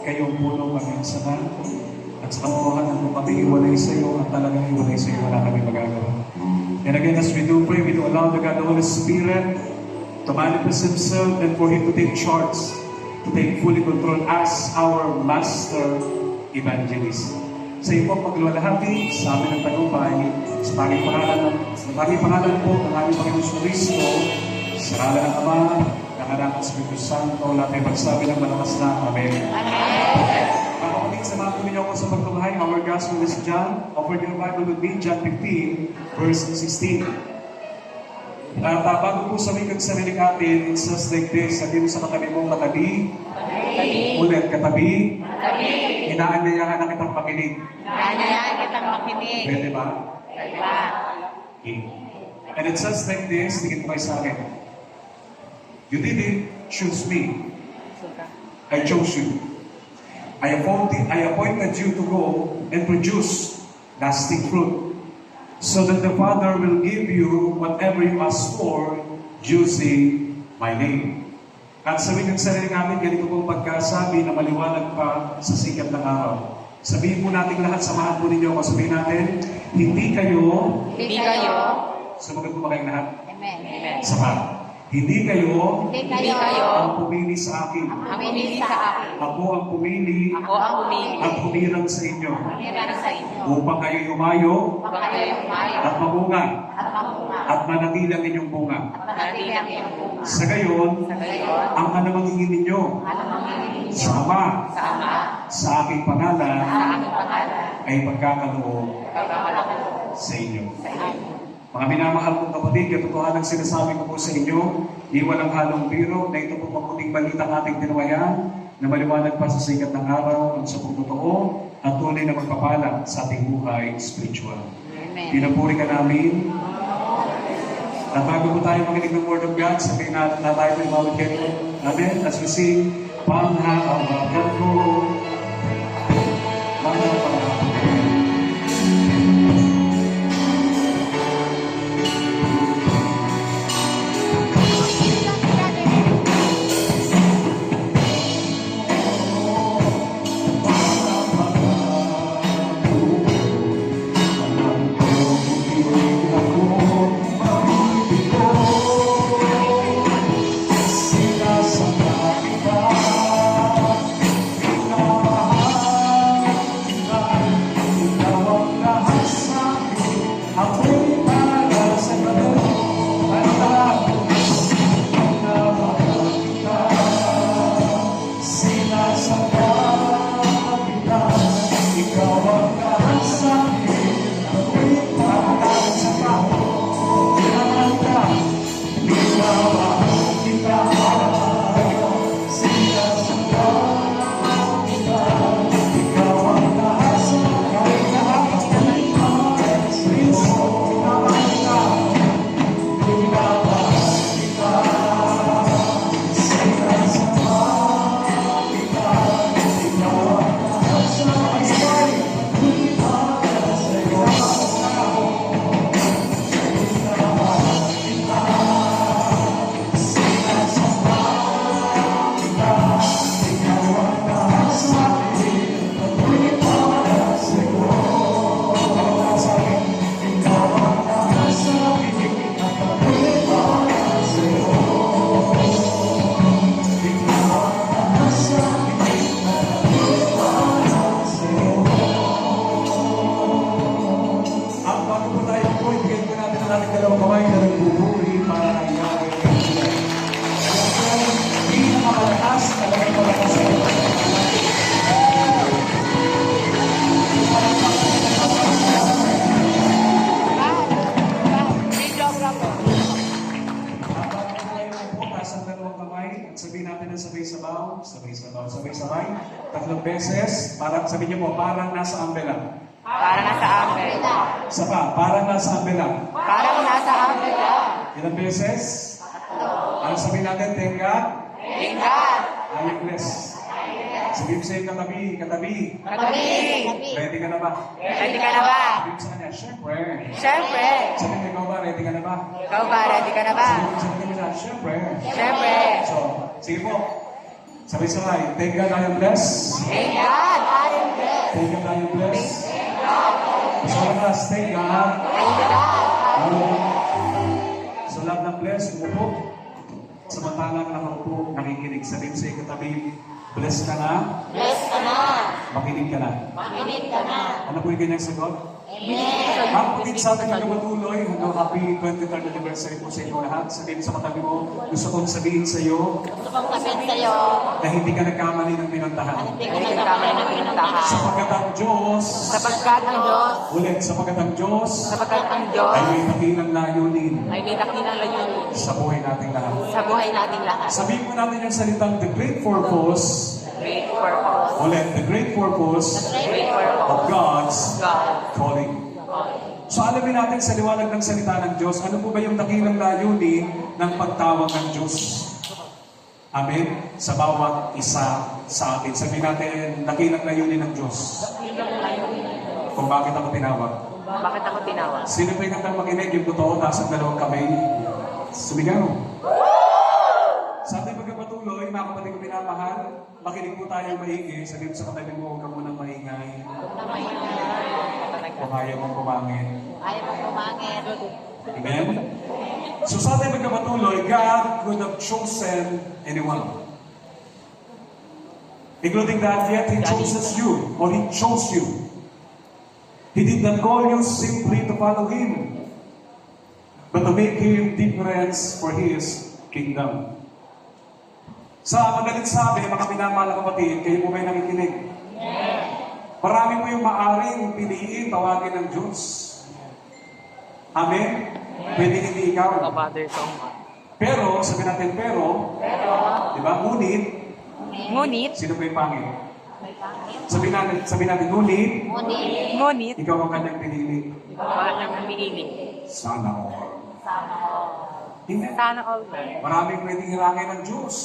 kayong puno kami sa at sa katotohanan kung kami iwalay sa iyo at talagang iwalay sa iyo, wala kami magagawa. And again, as we do pray, we do allow the God, the Holy Spirit, to manifest Himself and for Him to take charge, to take fully control as our Master Evangelist. Sa iyo po pagluwalhati sa amin ng tagumpay, sa aming pangalan po ng aming Panginoon Kristo, sa ngalan ng Ama, ng Anak at Espiritu Santo, lahat ay magsabi ng malakas na Amen. Amen. Kapatid, samahan po ninyo ako sa pagtunghay. Our Gospel is John. Open your Bible with me, John 15, verse 16. At bago po sabihin sa sarili natin, it says like this, sabihin mo sa katabi mong katabi, ulit katabi, inaanyayahan na kitang makinig. Inaanyayahan kitang makinig. Pwede ba? Pwede ba? Okay. And it says like this, tingin mo kayo sa akin. You didn't choose me. I chose you. I appointed you to go and produce lasting fruit, so that the Father will give you whatever you ask for using my name. At sabihin ng sarili namin, ganito pong pagkasabi na maliwanag pa sa sikat ng araw. Sabihin po natin lahat, samahan po ninyo ako. Sabihin natin, hindi kayo, sumagot po ba kayong lahat? Amen. Sama. Hindi kayo ang pumili sa akin. Ako ang pumili at humirang sa inyo. Upang kayo yumayo at mamunga at manatili ang inyong bunga. Sa gayon, ang anumang hingin ninyo sa Ama, sa aking pangalan, ay pagkakaloob sa inyo. Mga minamahal kong kapatid, katotohanan ang sinasabi ko po sa inyo, di walang halong biro na ito po mabuting balita ng ating tinawayan na maliwanag pa sa sikat ng araw ang sa totoo at tunay na magpapala sa ating buhay spiritual. Pinapuri ka namin. At bago po tayo makinig ng Word of God, sabihin natin na tayo may mawag kayo. Amen. As we sing, panghahawagan ko, panghahawagan ko. Sabay-sabay. Tatlong beses. Sabihin niyo po, parang nasa ambela. Parang nasa ambela. Isa pa, parang nasa ambela. Parang nasa ambela. Ilang beses? Ano sabihin natin? Thank God. Thank God. Ayos. Sabihin sa'yo katabi. Ready ka na ba? Ready ka na ba? Sabihin sa kanya, syempre. Siyempre. Sabihin mo, ikaw ba? Ready ka na ba? Ikaw ba? Ready ka na ba? Sabihin mo siya, syempre. Siyempre. So, sige po. Sabay-sabay. Thank God I am blessed. Thank God, I am blessed. Thank God I am blessed. Sa wakas, thank God. Thank God, I am Sa lahat ng blessed, umupo. Samantalang nakaupo, nakikinig. Sabihin sa katabi, blessed ka na, blessed ka na. makinig ka na. Makinig ka na. Ano po yung kanyang sagot? Amen. Ang pagkit sa ating nagpatuloy, happy 23rd anniversary po sa inyo lahat. Sabihin sa katabi mo, gusto kong sabihin sa iyo Gusto kong sabihin sa'yo, na hindi ka nagkamali ng pinantahan. hindi ka nagkamali ng pinuntahan. Sapagkat ang Diyos, Sapagkat ang Diyos, ulit, sapagkat ang Diyos sapagkat ang Diyos, ay may dakilang layunin ay may dakilang layunin sa buhay nating lahat. sa buhay nating lahat. Sabihin mo natin yung salitang the great purpose, Great purpose. ulit, the great purpose Great purpose. of God's God. calling. So alamin natin sa liwanag ng salita ng Diyos, ano po ba yung dakilang layunin ng pagtawag ng Diyos? Amen? Sa bawat isa sa atin. Sabihin natin, dakilang layunin ng Diyos. Kung bakit ako tinawag. Bakit ako tinawag? Sino ba yung kantang makinig? Yung totoo, taas ang dalawang kamay. Sumigaw. Sa ating pagkapatuloy, mga kapatid ko minamahal, makinig po tayo maigi. Sabihin sa katabi mo, huwag ka munang maingay. Kung ayaw mong pumangin. Ayaw mong pumangit. Amen? So sa ating pagkapatuloy, God could have chosen anyone. Including that, yet He chooses you, or He chose you. He did not call you simply to follow Him, but to make Him difference for His kingdom. Sa madaling sabi, mga minamahal na kapatid, kayo po ba'y nakikinig? Marami po yung maaring piliin, tawagin ng Diyos. Amen? Pwede hindi ikaw. Pero, sabi natin pero, di ba? Ngunit, Sino ba yung pangit? Sabi natin, ngunit, ngunit, ikaw ang kanyang pinili. wala nang namimili. Sana all. Amen? Sana all. Maraming pwedeng hirangin ng Diyos.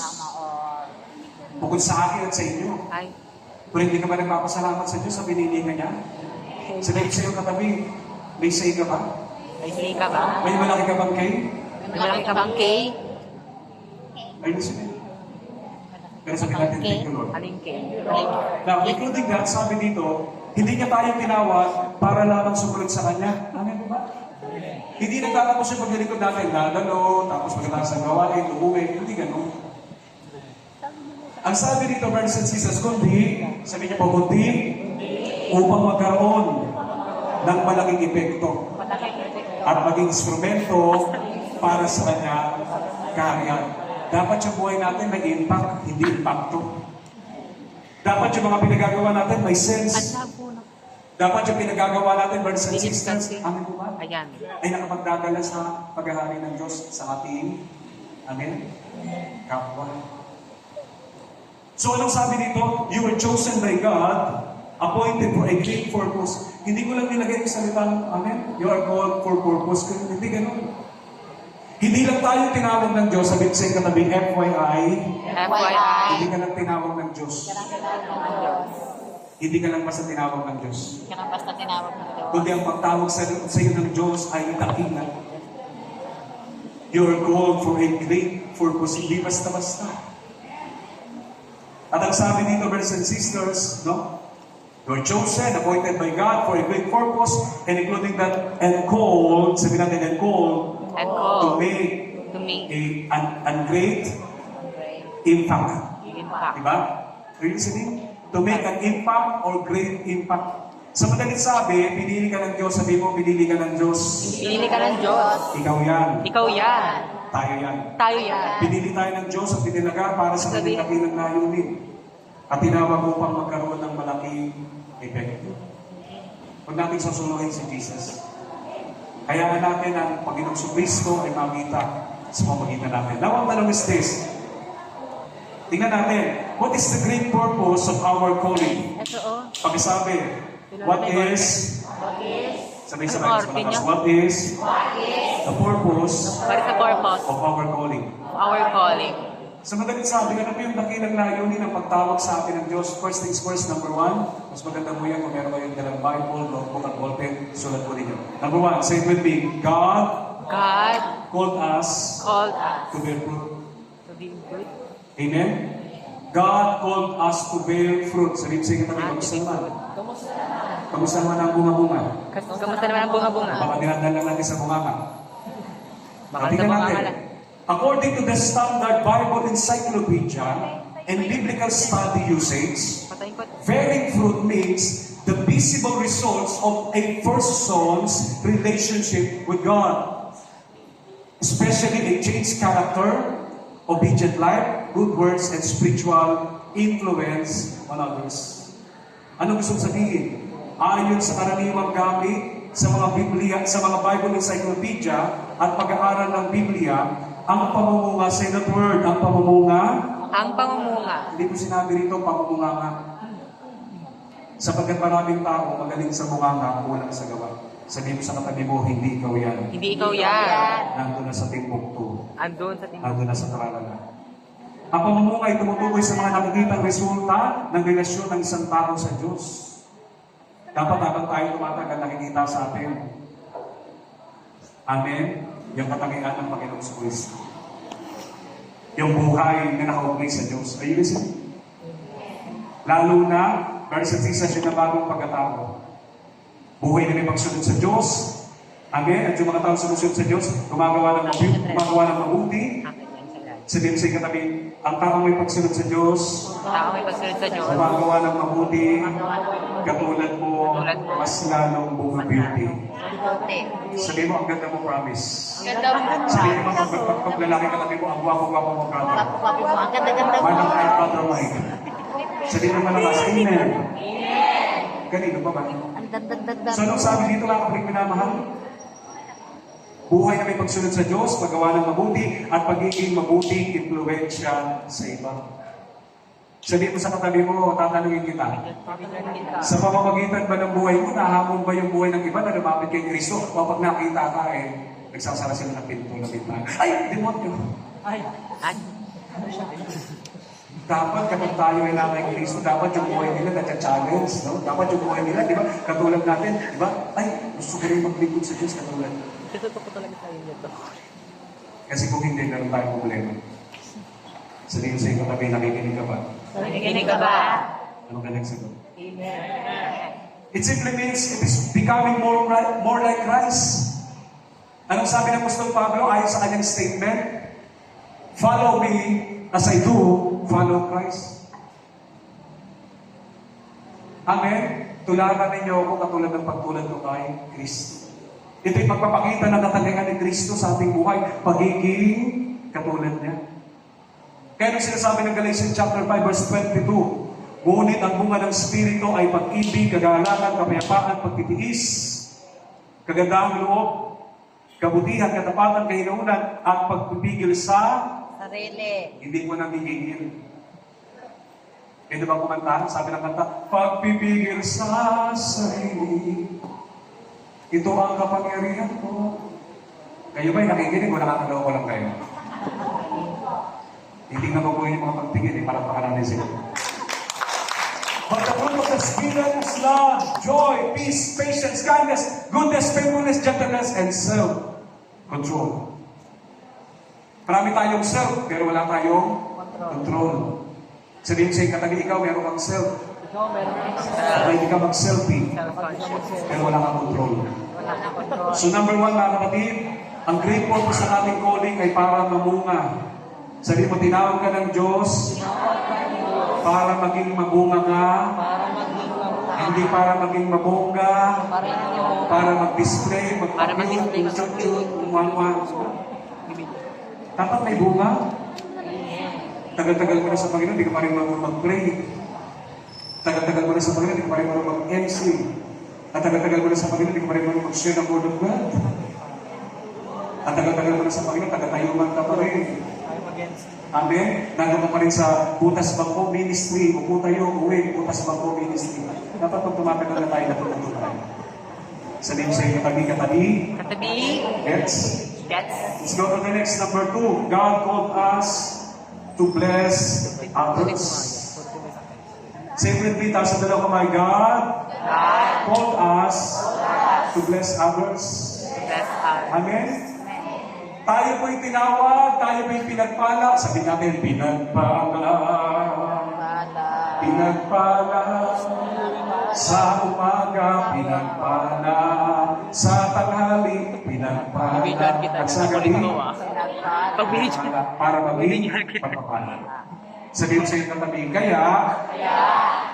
Bukod sa akin at sa inyo. Ay, Kung hindi ka ba nagpapasalamat sa Diyos sa pinili ka niya? Sabihin sa iyo katabi, may say ka ba? may say ka ba? May malaki ka bang kay? May malaki ka bang cake? Ayun sabihin. Pero sabihin natin, thank you Lord. Aling cake? Now, including that, sabi dito, hindi niya tayo tinawag para lamang sumunod sa Kanya. Amen po ba? Hindi nagtatapos yung paglilikod natin, dadalo, tapos pagkatapos ng gawain, umuwi, hindi ganun. Ang sabi dito, brothers and sisters, kundi, sabi niya po, kundi, upang magkaroon ng malaking epekto at maging instrumento para sa Kanya kaharian. Dapat yung buhay natin may impact, hindi impacto. Dapat yung mga pinagagawa natin may sense. Dapat yung pinagagawa natin, brothers and sisters, amin po ba? Ayan. Ay nakapagdadala sa paghahari ng Diyos sa ating, amen, kapwa. So anong sabi dito? You were chosen by God, appointed for a great purpose. Hindi ko lang nilagay yung salitang, amen, you are called for purpose. Hindi ganun. Hindi lang tayo tinawag ng Diyos, sabihin sa katabi, FYI, FYI. hindi ka lang tinawag ng Diyos. Hindi ka lang basta tinawag ng Diyos. Hindi ka lang basta tinawag ng Diyos. Kundi ang pagtawag sa iyo ng Diyos ay dakilan. You are called for a great purpose, hindi basta-basta. At ang sabi dito, brothers and sisters, no? You are chosen, appointed by God for a great purpose, and including that, and called, sabi natin, and called, to make a great impact. Diba? Are you listening? To make an impact or great impact. Sa madaling sabi, pinili ka ng Diyos, sabi mo, pinili ka ng Diyos. Pinili ka ng Diyos. Ikaw yan. Ikaw yan. Tayo yan. Tayo yan. Pinili tayo ng Diyos at pinilaga para sa kanyang dakilang layunin. At tinawag upang magkaroon ng malaking epekto. Huwag natin susunuhin si Jesus. Kaya natin ang Panginoong Kristo ay makita sa pamagitan natin. Now, ang tanong is this. Tingnan natin, what is the great purpose of our calling? Ito o. Pakisabi, what is, sabay-sabay, what is the purpose What is the purpose of our calling? of our calling? Sa madaling sabi, ano po yung dakilang layunin ng pagtawag sa atin ng Diyos? First things first, number one, mas maganda mo yan kung meron kayong dalang Bible, notebook at ballpen, sulat po ninyo. Number one, say it with me, God God called us called us to bear fruit. to be good. Amen? God called us to bear fruit. Sabihin sa katabi, kamusta naman? Kamusta naman ang bunga-bunga? Kamusta naman ang bunga-bunga? Baka dinadala lang natin sa bunganga. Baka Tingnan sa bunganga natin. lang. According to the Standard Bible Encyclopedia and Biblical Study Usage, Patayin ko. bearing fruit means the visible results of a person's relationship with God, especially a changed character, obedient life, good words, and spiritual influence on others. Ano gusto sabihin? Ayon sa karaniwang gamit sa mga Biblia, sa mga Bible Encyclopedia at pag-aaral ng Biblia, ang pamumunga, say that word, ang pamumunga, Ang pangumunga. hindi ko sinabi rito, pamumunga nga. Sapagkat maraming tao magaling sa munganga, kulang sa gawa. Sabihin mo sa katabi mo, hindi ikaw yan. Hindi ikaw yan. Nandun na sa Timbuktu. Andun sa tingin. Nandun na sa Taralaga. Ang pamumunga ay tumutukoy sa mga nakikitang resulta ng relasyon ng isang tao sa Diyos. Dapat habang tayo tumatagal nakikita sa atin. Amen? Yung katangian ng Panginoong Kristo. Yung buhay na nakaugnay sa Diyos. Are you listening? Lalo na, verse 6 siya na bagong pagkatao. Buhay na may pagsunod sa Diyos. Amen? At yung mga tao sumusunod sa Diyos, gumagawa ng mabuti. Sabihin sa katabi, ang tao may pagsunod sa Diyos, Tao may pagsunod sa Diyos. gumagawa ng mabuti, katulad mo, mas lalong bunga beauty. Sabihin mo, ang ganda mo, promise. Sabihin mo, pag lalaki katabi mo, ang gwapo-gwapo mo, brother. Ang ganda-ganda mo. Manang kaya, brother Mike. Sabihin mo malakas, amen. Kanino ba ba? Ang dagdag-dagdag. So, anong sabi dito mga kapatid minamahal? Buhay na may pagsunod sa Diyos, paggawa ng mabuti, at pagiging mabuting impluensya sa iba. Sabihin mo sa katabi mo, tatanungin kita. Sa pamamagitan ba ng buhay mo, nahamon ba yung buhay ng iba na lumapit kay Kristo? O pag nakita ka, nagsasara sila ng pinto na bintana. Ay, demonyo! Ay. Dapat kapag tayo ay nakay Kristo, dapat yung buhay nila na-challenge, no? Dapat yung buhay nila, di ba? Katulad natin, di ba? Ay, gusto ko rin maglingkod sa Diyos, katulad. Tututok ko talaga sa inyo to. Kasi kung hindi, meron tayong problema. Sabihin sa iyo, katabi, nakikinig ka ba? Nakikinig ka ba? Anong kanyang sagot? It simply means it is becoming more like Christ. Anong sabi ng Apostol Pablo ayon sa kanyang statement? Follow me as I do follow Christ. Amen? Tularan ninyo ako katulad ng pagtulad ko kay Kristo. Ito'y pagpapakita ng katangian ni Kristo sa ating buhay, pagiging katulad niya. Kaya nung sinasabi ng Galatians chapter 5 verse 22, ngunit ang bunga ng Espiritu ay pag-ibig, kagalangan, kapayapaan, pagtitiis, kagandahang loob, kabutihan, katapatan, kahinaunan, at pagpipigil sa Sarili. hindi mo nagigigil. Pwede ba kumanta? Sabi ng kanta, pagpipigil sa sarili, ito ang kapangyarihan ko. Kayo ba'y nakikinig o nakakagawa ko lang kayo? Hindi na mabuhay yung mga pagtingin, parang pakanan sila. But the fruit of the Spirit is love, joy, peace, patience, kindness, goodness, faithfulness, gentleness, and self-control. Marami tayong self, pero wala tayong control. Sabihin sa'yo, katabi ikaw, meron kang self. Sabay hindi ka mag-selfie, Self-conscious. pero wala kang control. So number one, mga kapatid, ang great purpose ng ating calling ay para mamunga. Sabi mo, tinawag ka ng Diyos para maging mabunga nga, hindi para maging mabongga, para mag-display, mag-appeal, kumangwa. Dapat may bunga. Tagal-tagal mo na sa Panginoon, hindi ka pa rin marunong mag-pray. Tagal-tagal mo na sa Panginoon, hindi ka pa rin marunong mag-MC. At tagal-tagal mo na sa Panginoon, hindi ka pa rin marunong mag-share ng Word of God. At tagal-tagal mo na sa Panginoon, tagatayuman ka pa rin. Amen? Nandun ka pa rin sa Butas Bangko Ministry. Upo tayo, uwi, Butas Bangko Ministry. Dapat pag tumatagal na tayo, natututo tayo. Sabihin sa inyo, katabi. Katabi. Gets? Gets. Let's go to the next, number 2. God called us to bless others. Say with me, taas ang dalawang kamay. God called us to bless others. Bless us. Amen? Tayo po'y tinawag, tayo po'y pinagpala. Sabi natin, pinagpala pinagpala. Sa umaga, pinagpala. Sa tanghali, pinagpala. At sa gabi, para maging pagpapala. Sabihin sa iyo katabi, kaya,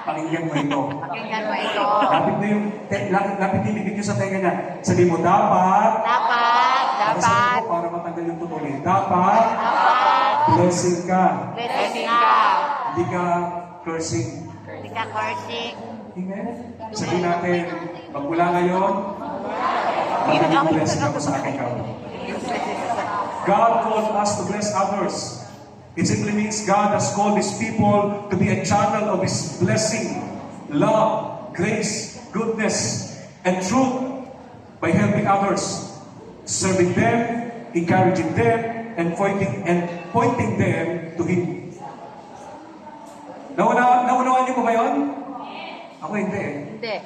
pakinggan mo ito. Pakinggan mo ito. Lapit yung bibig nyo sa tenga niya. Sabihin mo, dapat, Dapat. para matanggal yung tutuloy. Dapat, blessing ka. Blessing ka. Hindi ka cursing. Hindi ka cursing. Amen? Sabihin natin, magmula ngayon, magiging blessing ako sa aking kapwa. God called us to bless others. It simply means God has called His people to be a channel of His blessing, love, grace, goodness, and truth by helping others, serving them, encouraging them, and pointing them to Him. Naunawaan niyo po ba yun? Ako hindi eh. Hindi.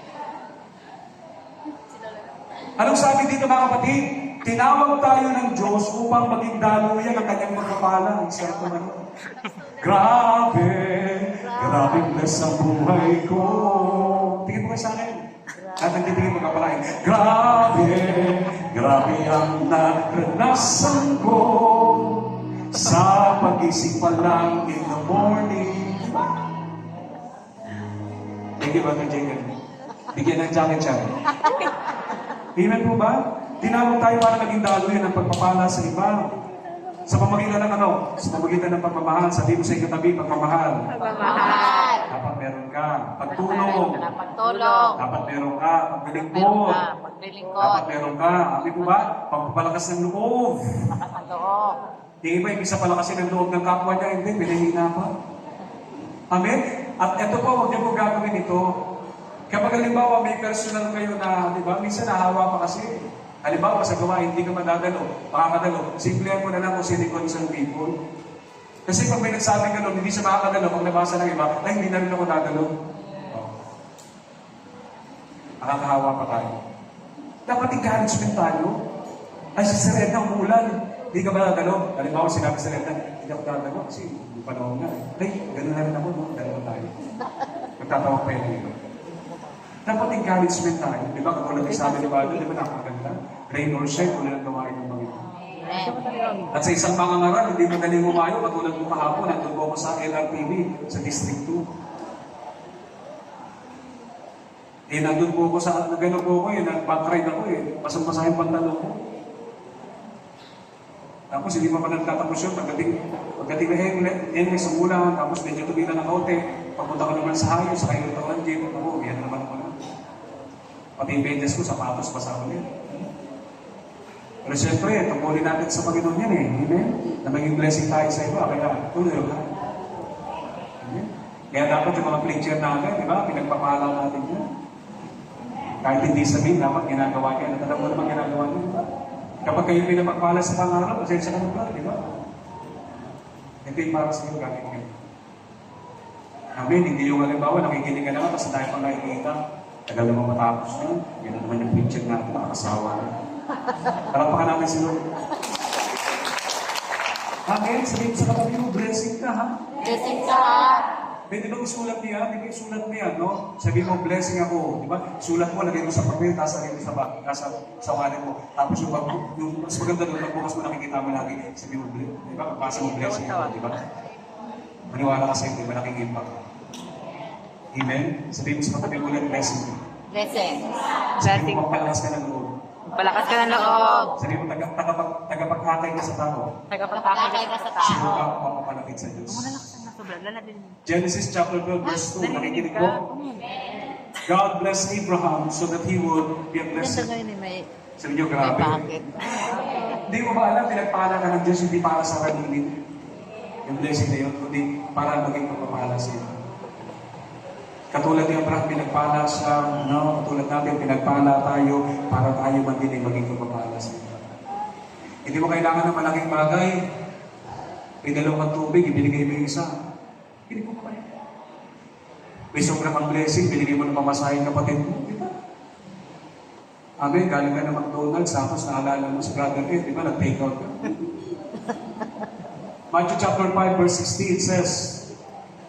Anong sabi dito mga kapatid? Tinawag tayo ng Diyos upang maging daluyan ang kanyang magpapala. Isang naman. Grabe bless ang buhay ko. Tingin mo kayo sa akin. At nagtitingin magpapalain. Grabe ang naranasan ko sa pag-isip pa lang in the morning. Thank you, Brother Jacob. Bigyan ng jacket siya. Amen po ba? Tinawag tayo para maging daluyan ng pagpapala sa iba. Sa pamagitan ng ano? Sa pamagitan ng pagmamahal. Sabi mo sa ikatabi, pagmamahal. Pagmamahal. Dapat meron ka. Pagtulong. Pagtulong. Dapat meron ka. Paglilingkod. Paglilingkod. Dapat meron ka. Amin po ba? Pagpapalakas ng loob. Pakas ng loob. Yung iba, ibig sa palakasin ng loob ng kapwa niya, hindi, pinahina pa. Amen? At ito po, huwag niyo po gagawin ito. Kapag halimbawa may personal kayo na, di ba, minsan nahawa pa kasi. Halimbawa sa gawain, hindi ka madadalo, makakadalo. Simplihan mo na lang kung sino concerned people. Kasi pag may nagsabi ka nun, hindi siya makakadalo, pag nabasa ng iba, ay, hindi na rin ako dadalo. Oh. Nakakahawa pa tayo. Dapat encouragement tayo. Ay, si Sir Edna, umuulan. Hindi ka ba dadalo? Halimbawa, sinabi sa Edna, hindi ako dadalo kasi hindi panahon nga. Ay, gano'n na rin ako, no? Dalawa tayo. Nagtatawag pa yun dito. Dapat encouragement tayo. Di ba? Katulad ng sabi ni Bado, di ba napakaganda? Rain or shine, kung lang gawain ng Panginoon. At sa isang pangangaral, hindi madaling umayo, katulad mo kahapon, nandun po ako sa LRTV, sa District 2. Nandun po ako sa, gano'n po ako nag-backride ako pasang-pasa yung pantalon ko. Tapos hindi pa nagtatapos yun, pagdating na sa ulan, tapos medyo tumila ng kaunti, papunta ko naman sa hayo, sa kayo ng jeep, ako, yan naman ako na. Pati yung bendes ko, sapatos, basa ko yun. Pero siyempre, tungkulin natin sa Panginoon yan Amen? Na maging blessing tayo sa iba, kaya tuloy ka. Amen? Kaya dapat yung mga preacher natin, di ba? Pinagpapala natin yan. Kahit hindi sabihin, dapat ginagawa niya. Alam mo naman ginagawa niya, di ba? Kapag kayo pinapagpala sa pangarap, pasensya ka na di ba? Ito yung para sa iyo, gamit nyo. Amen, hindi yung halimbawa, nakikinig ka naman, kasi dahil pang nakikita, tagal naman matapos yun. Yan naman yung preacher natin, nakakasawa na. Talapakan natin si Lord. Amen, sabihin sa katabi mo, blessing ka ha? Blessing ka. Pwede bang isulat niya? Di ba isulat niya, no? Sabihin mo, blessing ako. Di ba? Sulat mo, lagay mo sa papel, tapos lagay mo sa wallet mo. Tapos yung mas maganda doon, pagbukas mo, nakikita mo lagi. Sabihin mo, di ba? Pagpasa mo, blessing ako, di ba? Maniwala kasi, di ba nakikita ko? Amen? Sabihin mo sa katabi mo ulit, blessing. Blessing. Sabihin mo, pagpalakas ka ng loob. Palakas ka ng loob. Sabihin mo, tagapaghatay ka sa tao. Pagkakay ka sa Sino ka tao. mapapalapit sa Diyos? Lala din. Genesis chapter 12, verse 2, nakikinig ko. God blessed Abraham so that he would be a Ganda blessing. ngayon may Sabi niyo, may grabe. bakit. Hindi mo ba alam, pinagpala ka ng Diyos, hindi para sa kanilin. Yung blessing na yun, kundi para maging pagpapala sa iyo. Katulad ni Abraham, pinagpala siya, no? Katulad natin, pinagpala tayo para tayo man din ay maging pagpapala sa iyo. Hindi mo kailangan ng malaking bagay. May dalawang tubig, ibinigay mo yung isa. Hindi mo pa kaya. May sobrang ang blessing, binigay mo ng pamasahin kapatid mo. Di ba? Amen, galing ka na McDonald's, tapos naalala mo sa brother Ed, di ba? Nag-take out ka. Matthew chapter 5, verse 16, it says,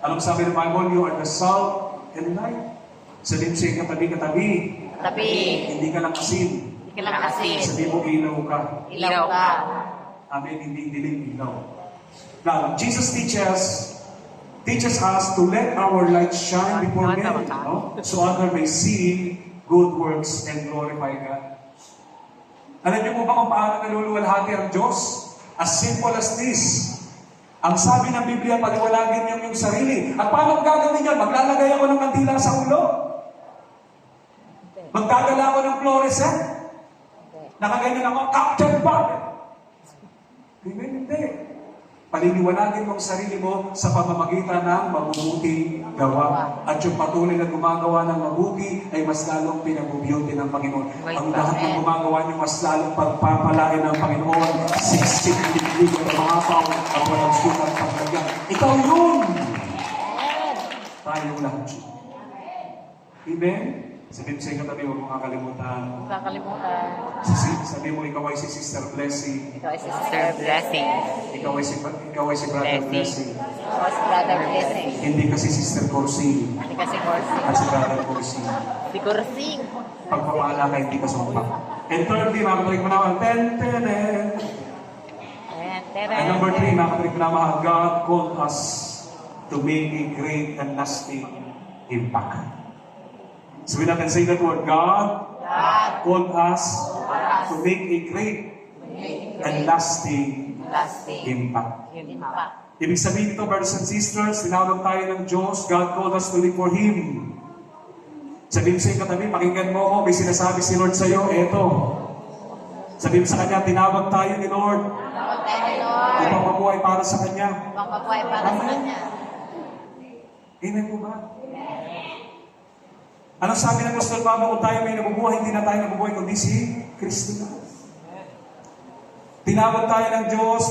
Anong sabi ng Bible? You are the salt and light. Sabihin siya katabi-katabi. Tabi. Hindi ka lang asin. Hindi ka lang asin. Sabihin mo ilaw ka. Ilaw ka. Amen, hindi dilim ilaw. Now, Jesus teaches us to let our light shine before men, no? So others may see good works and glorify God. Alam niyo po ba kung paano naluluwalhati ang Diyos? As simple as this. Ang sabi ng Biblia, paliwalagin niyo yung sarili. At paano gagawin yan? Maglalagay ako ng kandila sa ulo? Magdadala ako ng fluorescent? Nakaganyan ako, Captain Bob! Hindi. Paliliwanagin mo ang sarili mo sa pamamagitan ng mabubuting gawa. At yung patuloy na gumagawa ng mabuti ay mas lalong pinabubuti ng Panginoon. Ang lahat ng gumagawa niyo mas lalong pagpapalain ng Panginoon. 60 million na mga tao ang walang sukat paglagyan. Ikaw yun! Tayong lahat yun. Amen? Sabihin sa katabi, huwag mong kakalimutan. Kakalimutan. Sabi mo, ikaw ay si Sister Blessing. Ikaw ay si Sister Blessing. Ikaw ay si Brother Blessing. Ikaw ay si Brother Blessing. Hindi kasi Sister Corsi Hindi ka si Corsi. at si Brother Corsi. Si Corsing. Pagpapala ka, hindi ka sumpa. And thirdly, makapalik mo naman, ten. And number 3, makapalik mo naman, God called us to make a great and lasting impact. So we can say that word, God called us to make a great and lasting impact. Ibig sabihin nito, brothers and sisters, tinawag tayo ng Diyos, God called us to live for Him. Sabihin sa katabi, pakinggan mo ako, may sinasabi si Lord sa iyo, eto. Sabihin sa Kanya, tinawag tayo ni Lord. Upang mabuhay para sa Kanya. Amen po ba? Anong sabi ng Apostol Pablo, kung tayo may nabubuhay, hindi na tayo nabubuhay, kundi si Kristo na. Tinawag tayo ng Diyos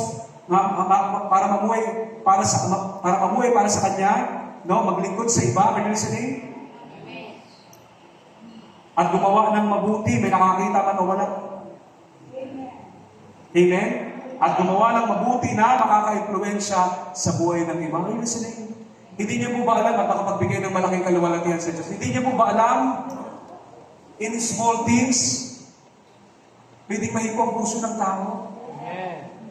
para mamuhay para sa Kanya, no? Maglingkod sa iba, are you listening? At gumawa ng mabuti, may nakakita man o wala. Amen? At gumawa ng mabuti na makaka-influensya sa buhay ng iba. Are you listening? Hindi niyo po ba alam at makapagbigay ng malaking kaluwalhatian sa Diyos? Hindi niyo po ba alam, in small things, pwedeng mahipo ang puso ng tao?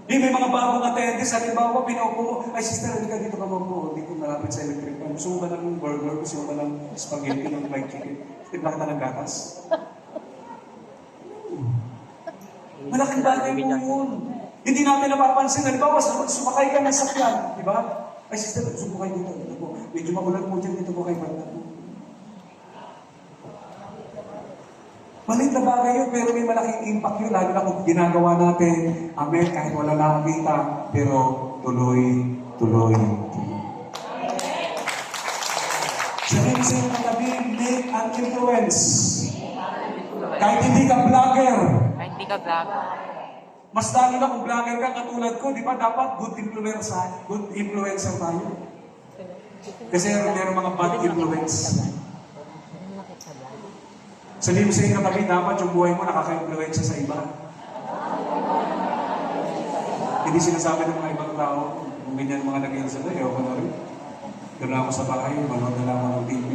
May mga bagong attendants, halimbawa, pinaupo mo, ay sister, hindi ka dito ka mo, dito malapit sa electric fan. Gusto mo ba ng burger? Gusto mo ba ng spaghetti, ng fried chicken? Tibla kita ng gatas? Malaking bagay mo yun. Hindi natin napapansin. Halimbawa, sumakay ka ng sakyan, di ba? Ay, sister, gusto mo kayo dito. Medyo makulan po dyan, dito po kayo banda. Malit na bagay yun, pero may malaking impact yun, lalo na kung ginagawa natin, amen, kahit wala nakakita, pero tuloy. Sabihin sa inyo katabi, make an influence. Kahit hindi ka vlogger. Mas lalo na kung vlogger ka katulad ko, di ba dapat good influencer tayo. Kasi meron mga bad influence. Sabihin mo sa inyo katabi, dapat yung buhay mo nakaka-influensya sa iba. Hindi sinasabi ng mga ibang tao, kung ganyan mga nag-iil sila, ewan ko na rin. Doon ako sa bahay, manood na lang ako ng TV.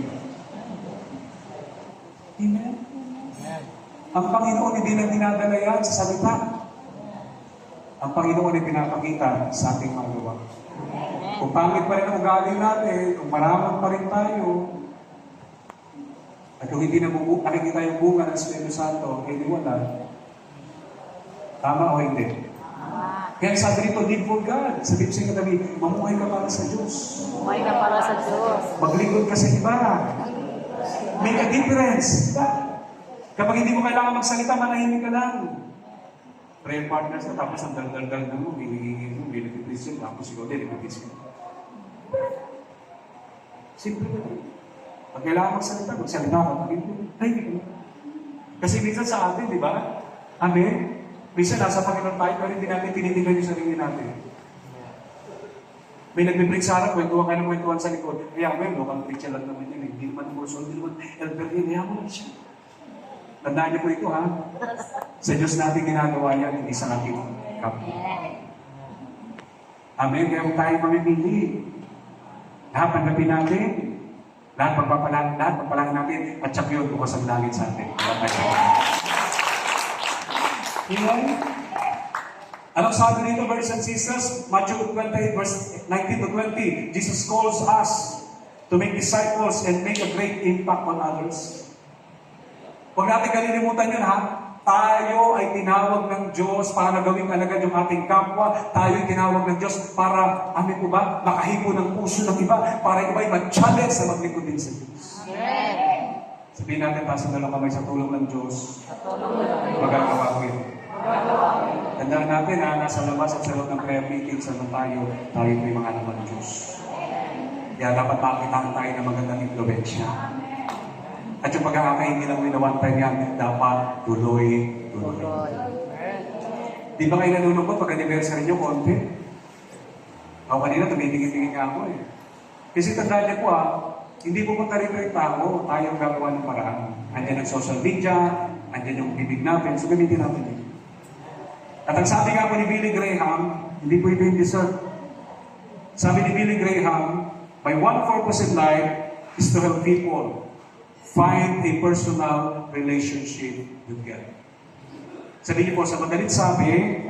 Amen? Ang Panginoon hindi lang dinadala yan sa salita. Ang Panginoon ay pinapakita sa ating mga gawa. Kung pangit pa rin ang ugali natin, kung maramang pa rin tayo, at kung hindi nakikita yung bunga ng Espiritu Santo, hindi wala. Tama o hindi? Kaya sabi rito, live for God. Sabi sa katabi, mamuhay ka para sa Diyos. Mamuhay ka para sa Diyos. Maglingkod ka sa iba. Make a difference. Kapag hindi mo kailangan magsalita, manahimik ka lang. Prayer partners na, tapos ang dal-dal-dal mo, may nag-Christian, tapos ikaw din, nag-Christian. Simple ka lang. Pag kailangan magsalita ka, tahimik ka. Kasi minsan sa atin, di ba? Amen? Minsan nasa Panginoon tayo, pero hindi natin tinitingnan yung sarili natin. May nagbe-preach sa harap, kwentuhan ka ng kwentuhan sa likod. Kaya amen, lokal preacher lang naman yun. Hindi naman kurso, hindi naman elder yun. Kaya mo lang siya. Tandaan niyo po ito, ha? Sa Diyos natin ginagawa yan, hindi sa ating kapwa. Amen. Kaya kung tayo mamimili, Lahat tanggapin natin. Lahat pagpapalangin natin. At siya yun, bukas ang langit sa atin. Amen. Anong sabi dito, brothers and sisters? Matthew 28, verse 19 to 20. Jesus calls us to make disciples and make a great impact on others. Huwag natin kalilimutan yun, ha? Tayo ay tinawag ng Diyos para gawing alagad yung ating kapwa. Tayo ay tinawag ng Diyos para, amin po ba, makahipo ng puso ng iba, para iba ay mag-challenge na maglingkod din sa Diyos. Sabihin natin, taas ang dalawang kamay sa tulong ng Diyos. Magagawa ko yun. Tandaan natin, nasa labas at sa loob ng prayer meeting, sa tayo may mga anak ng Diyos. Kaya dapat makitaan tayo ng magandang impluensya. At yung pag-aakay, hindi lang one time yan, dapat tuloy. Di ba kayo nanunungkot pag anniversary nyo, konti? Ako kanina, tumitingin-tingin nga ako eh. Kasi tandaan niyo po hindi pupunta rito yung tao, tayo ang gagawa ng paraan. Andiyan ang social media, andiyan yung bibig natin, so gamitin natin yun. At ang sabi nga po ni Billy Graham, hindi po ito yung dessert. Sabi ni Billy Graham, my one purpose in life is to help people find a personal relationship with God. Sabi niyo po, sa madalit sabi,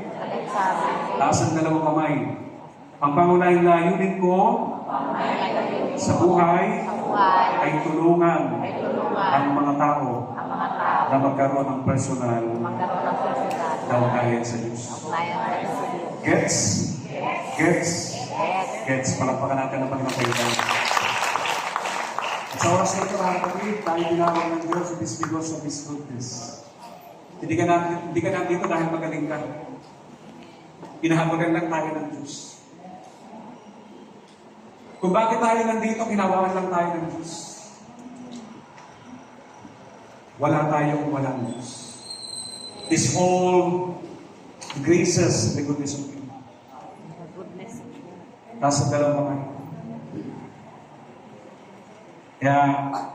taas ang dalawang kamay. Ang pangunahing layunin ko sa buhay ay tulungan ang mga tao na magkaroon ng personal na ugnayan sa Diyos. Gets? Gets? Gets? Palagpakan natin ang Panginoon kayo. At sa oras na ito, mga kapatid, tayo tinawag ng Diyos, it is because of His goodness. Hindi ka nandito dahil magaling ka. Pinahabagan lang tayo ng Diyos. Kung bakit tayo nandito, kinawakan lang tayo ng Diyos. Wala tayong walang Diyos. It's all graces, the goodness of God. Nasa dalawang kamay. Kaya,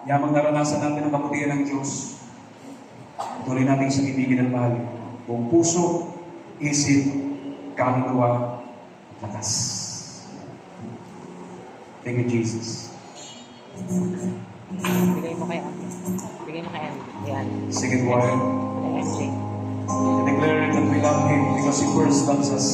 yamang naranasan natin ang kabutihan ng Diyos. Tuloy natin sa ibigin at mahal. Buong puso, isip, kaluluwa, at lakas. Thank you, Jesus. Bigay mo kay Yan. Second word. MJ. We declare that we love Him because He first loves us.